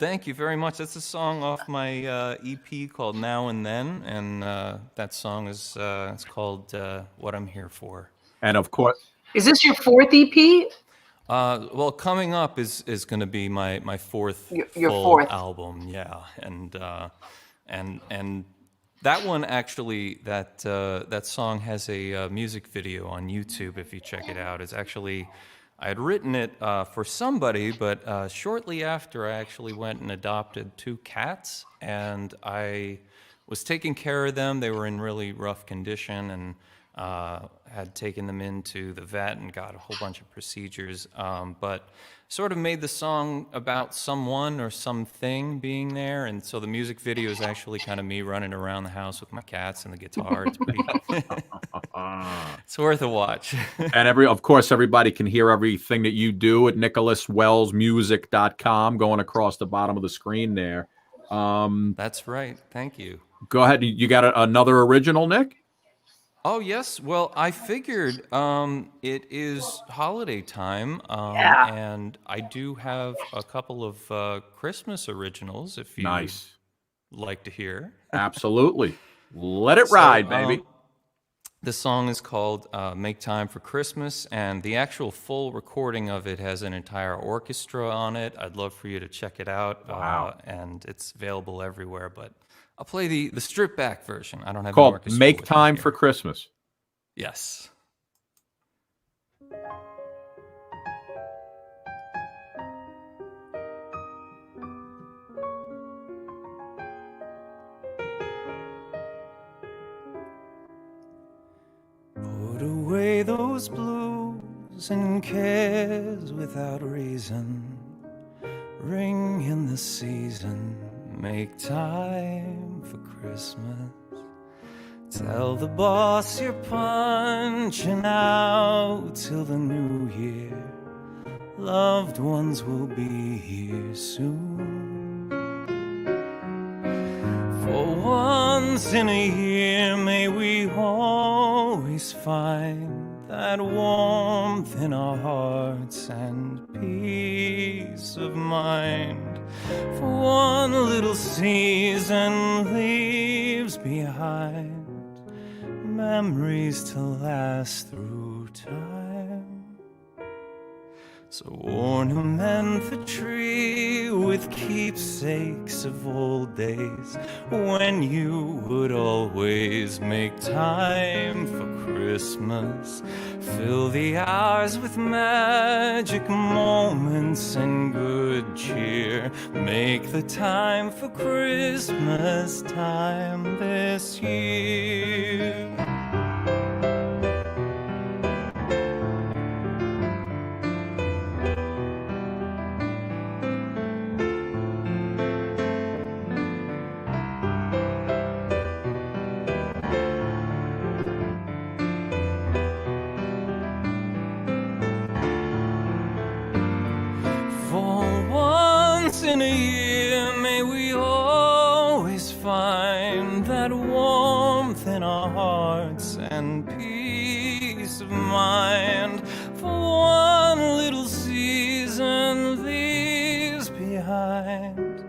Thank you very much. That's a song off my EP called Now and Then, and that song is it's called What I'm Here For. And of course, is this your fourth EP? Well, coming up is going to be my fourth Your full fourth album, yeah, and that one actually that song has a music video on YouTube. If you check it out, it's actually I had written it for somebody, but shortly after I actually went and adopted 2 cats, and I was taking care of them. They were in really rough condition, and had taken them into the vet and got a whole bunch of procedures, but sort of made the song about someone or something being there, and so the music video is actually kind of me running around the house with my cats and the guitar. It's pretty it's worth a watch. and of course, everybody can hear everything that you do at nicholaswellsmusic.com going across the bottom of the screen there. That's right. Thank you. Go ahead. You got another original, Nick? Oh, yes. Well, I figured it is holiday time, and I do have a couple of Christmas originals, if you like to hear. Absolutely. Let it ride, baby. The song is called Make Time for Christmas, and the actual full recording of it has an entire orchestra on it. I'd love for you to check it out. Wow. And it's available everywhere, but I'll play the stripped back version. I don't have an Called orchestra. Make with me Time here. for Christmas. Yes. Put away those blues and cares without reason. Ring in the season, make time for Christmas. Tell the boss you're punching out till the new year. Loved ones will be here soon. For once in a year, may we always find that warmth in our hearts and peace of mind. For one little season leaves behind memories to last through time. So ornament the tree with keepsakes of old days, when you would always make time for Christmas. Fill the hours with magic moments and good cheer. Make the time for Christmas time this year. In a year, may we always find that warmth in our hearts and peace of mind. For one little season leaves behind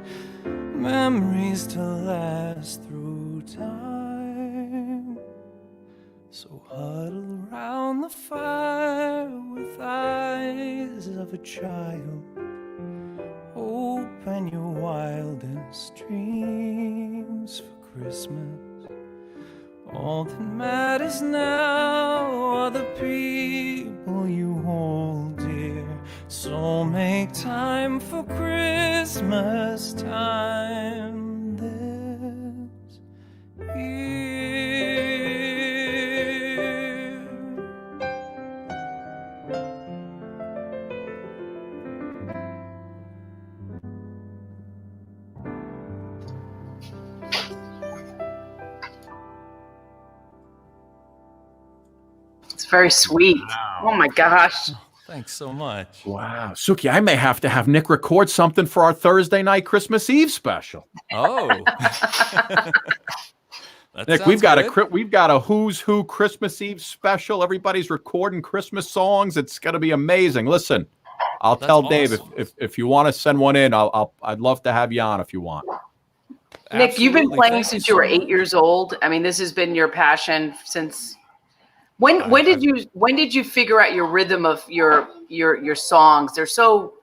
memories to last through time. So huddle around the fire with eyes of a child. Open your wildest dreams for Christmas. All that matters now are the people you hold dear. So make time for Christmas time this year. It's very sweet. Wow. Oh my gosh. Thanks so much. Wow. Suki, I may have to have Nick record something for our Thursday night Christmas Eve special. Oh. Nick, we've got a Who's Who Christmas Eve special. Everybody's recording Christmas songs. It's going to be amazing. Listen, I'll tell Dave if you want to send one in, I'd love to have you on if you want. Nick, Absolutely. you've been playing Thank since you you were so 8 much. years old. I mean, this has been your passion since. When did you figure out your rhythm of your songs? They're so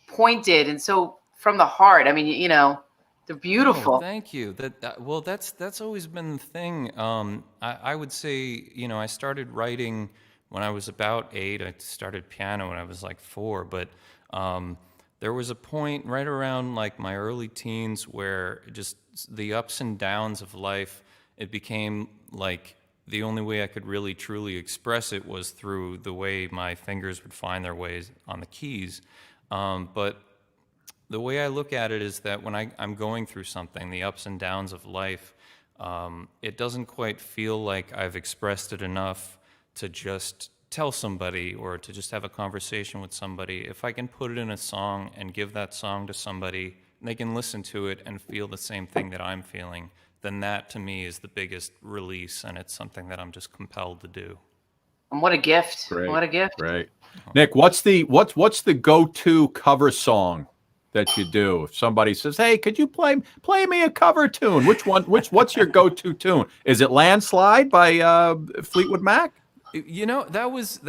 pointed and so from the heart. I mean, you know, they're beautiful. Oh, thank you. Well, that's always been the thing. I would say, you know, I started writing when I was about 8. I started piano when I was like 4, but there was a point right around like my early teens where just the ups and downs of life, it became like the only way I could really truly express it was through the way my fingers would find their ways on the keys. But the way I look at it is that when I'm going through something, the ups and downs of life, it doesn't quite feel like I've expressed it enough to just tell somebody or to just have a conversation with somebody. If I can put it in a song and give that song to somebody, and they can listen to it and feel the same thing that I'm feeling, then that to me is the biggest release, and it's something that I'm just compelled to do. And what a gift. Great. What a gift. Right. Nick, what's the go-to cover song that you do? If somebody says, "Hey, could you play me a cover tune?" What's your go-to tune? Is it "Landslide" by Fleetwood Mac? You know, that was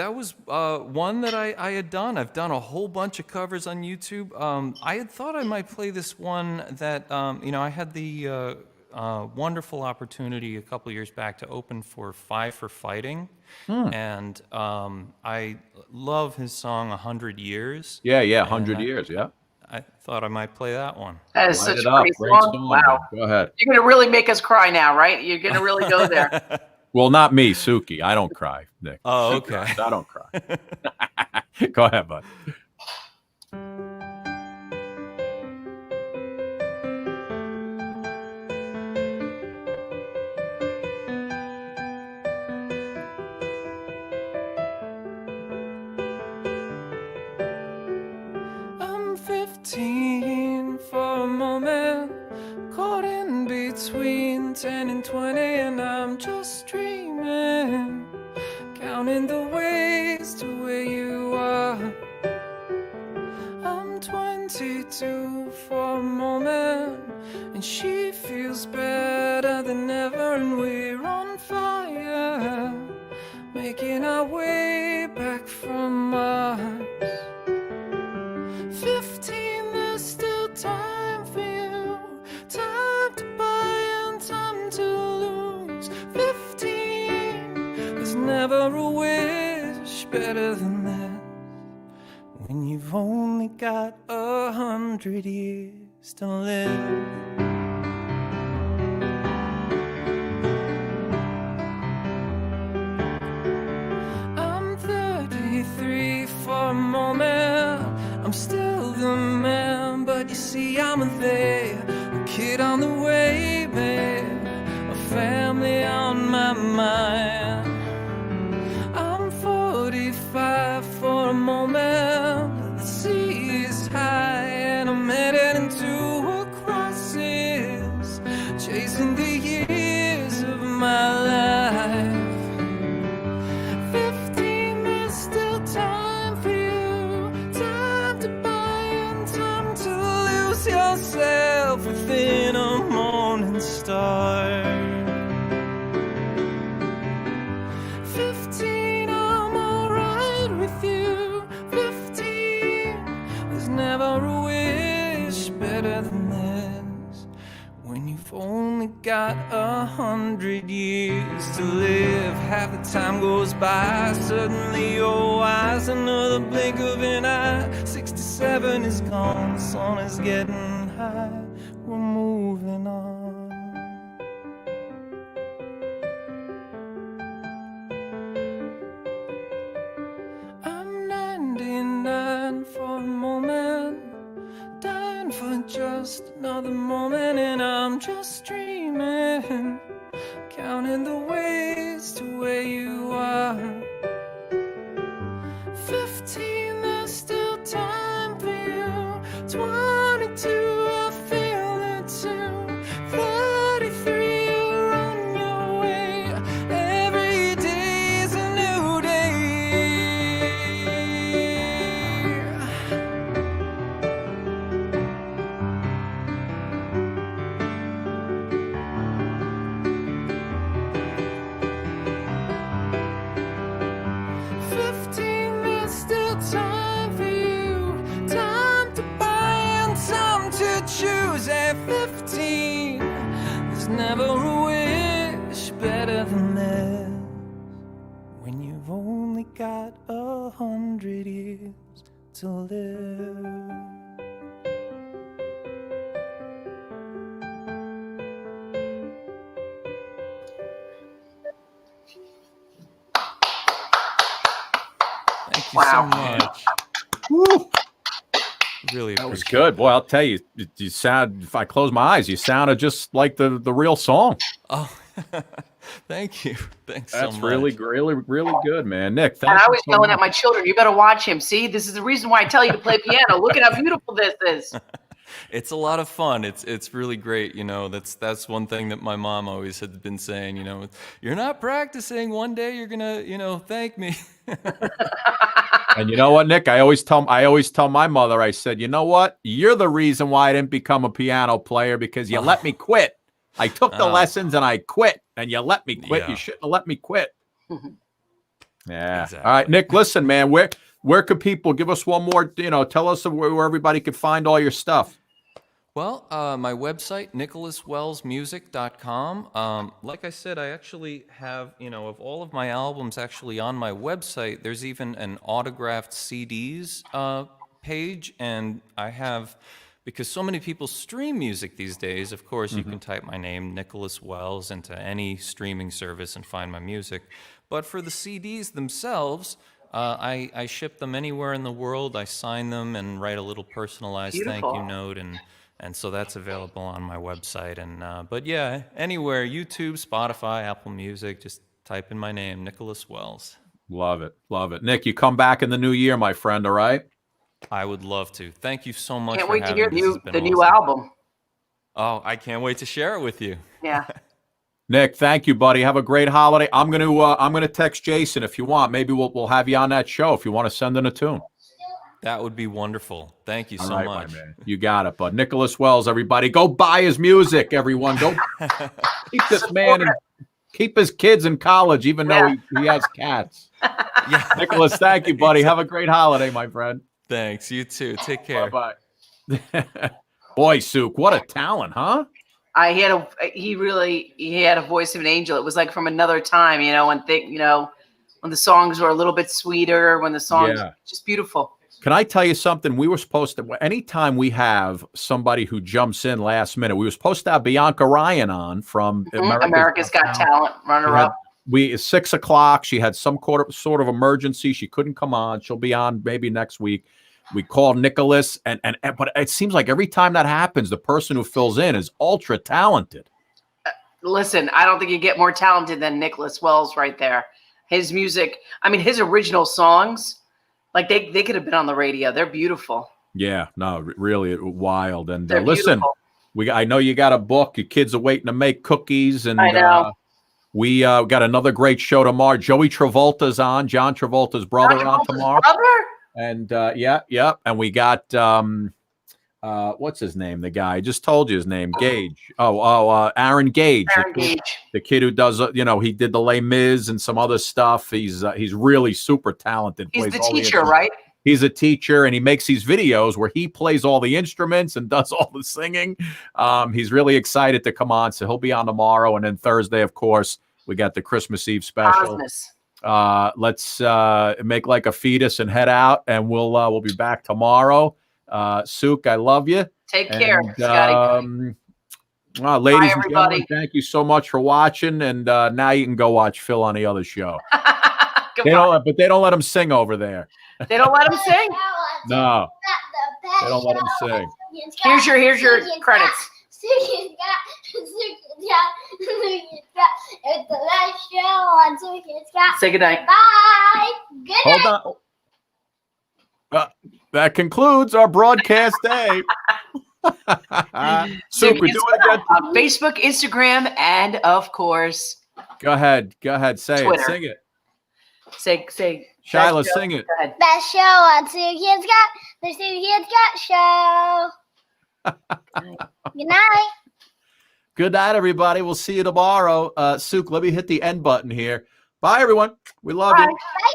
one that I had done. I've done a whole bunch of covers on YouTube. I had thought I might play this one that I had the wonderful opportunity a couple years back to open for Five for Fighting, and I love his song "100 Years." Yeah, 100 Years. Yeah. I thought I might play that one. That is Light such it a up. pretty Great song. song, Wow. Go ahead. You're going to really make us cry now, right? You're going to really go there. Well, not me, Suki. I don't cry, Nick. Oh, Suki okay. cries. I don't cry. Go ahead, bud. I'm 15 for a moment, caught in between 10 and 20, and I'm just dreaming, counting the ways to where you are. I'm 22 for a moment, and she feels better than ever, and we're on fire, making our way back from Mars. 15, there's still time for you, time to buy and time to lose. 15, there's never a wish better than that, when you've only got 100 years to live. I'm 33 for a moment, I'm still the man, but you see I'm there, a kid on the way, man, a family on my mind. I'm 45 for a moment, the sea is high and I'm headed into a crisis, chasing the years of my life. 15, there's still time for you, time to buy and time to lose yourself within a morning star. 15, I'm alright with you. 15, there's never a wish better than this, when you've only got 100 years to live. Half the time goes by, suddenly you're wise, another blink of an eye, 67 is gone, the sun is getting high, we're moving on. I'm 99 for a moment, dying for just another moment, and I'm just dreaming, counting the ways to where you are. 15, there's still time for you. 22, I feel it too. 33, you're on your way. Every day's a new day. There's still time for you, time to buy and time to choose. At 15, there's never a wish better than this, when you've only got 100 years to live. Thank you Wow. so much. Woo. Really That was appreciate good. Boy, I'll tell you, you sound, if I close my eyes, you sounded just like the real song. Oh, thank you. Thanks so That's much. really good, man. Nick, And thank I you was so yelling much. at my children, you better watch him. See, this is the reason why I tell you to play piano. Look at how beautiful this is. It's a lot of fun. It's really great. That's one thing that my mom always had been saying. You're not practicing. One day you're gonna, thank me. And you know what, Nick? I always tell my mother. I said, you know what? You're the reason why I didn't become a piano player because you let me quit. I took the lessons and I quit, and you let me quit. Yeah. You shouldn't have let me quit. Yeah. Exactly. All right, Nick. Listen, man. Where could people give us one more? Tell us where everybody could find all your stuff. Well, my website, nicholaswellsmusic.com. Like I said, I actually have, of all of my albums actually on my website, there's even an autographed CDs page. And I have, because so many people stream music these days, of course, you can type my name, Nicholas Wells, into any streaming service and find my music. But for the CDs themselves, I ship them anywhere in the world. I sign them and write a little personalized thank you note, and so that's available on my website. And but yeah, anywhere, YouTube, Spotify, Apple Music, just type in my name, Nicholas Wells. Love it. Nick, you come back in the new year, my friend. All right. I would love to. Thank you so much. Can't for wait to having hear me. This has been the new awesome. album. Oh, I can't wait to share it with you. Yeah. Nick, thank you, buddy. Have a great holiday. I'm gonna text Jason if you want. Maybe we'll have you on that show if you want to send in a tune. That would be wonderful. Thank you so All right, much. my man. You got it, bud. Nicholas Wells, everybody. Go buy his music, everyone. Go keep this man and keep his kids in college, even though he has cats. Yeah. Nicholas, thank you, buddy. Have a great holiday, my friend. Thanks. You too. Take care. Bye-bye. Boy, Souk, what a talent, huh? He had a voice of an angel. It was like from another time, when the songs were a little bit sweeter, when the songs just beautiful. Can I tell you something? We were supposed to, anytime we have somebody who jumps in last minute, we were supposed to have Bianca Ryan on from America's Got Talent, runner-up. It's 6 o'clock. She had some sort of emergency. She couldn't come on. She'll be on maybe next week. We called Nicholas, but it seems like every time that happens, the person who fills in is ultra talented. Listen, I don't think you get more talented than Nicholas Wells right there. His music, his original songs, like they could have been on the radio. They're beautiful. Yeah, no, really wild. And listen, I know you got a book. Your kids are waiting to make cookies, and I know. We got another great show tomorrow. Joey Travolta's on, John Travolta's brother on tomorrow. And and we got what's his name? The guy I just told you his name, Gage. Aaron Gage. The kid who does he did the Les Mis and some other stuff. He's really super talented. He's the teacher, right? He's a teacher, and he makes these videos where he plays all the instruments and does all the singing. He's really excited to come on, so he'll be on tomorrow. And then Thursday, of course, we got the Christmas Eve special. Let's make like a fetus and head out, and we'll be back tomorrow. Souk, I love you. Take care, Scotty. Ladies and gentlemen, thank you so much for watching. And now you can go watch Phil on the other show. They don't let him sing over there. They don't let him sing? No. They don't let him sing. Here's your credits. It's the last show on Scott. Say goodnight. Bye. Good night. Hold on. That concludes our broadcast day. Super. Do it again. On Facebook, Instagram, and of course. Go ahead. Say Twitter. it. Sing it. Say. Shyla, sing it. Best show on Suki Scott. The Suki Scott show. Good night. Good night, everybody. We'll see you tomorrow. Souk, let me hit the end button here. Bye, everyone. We love you. Bye.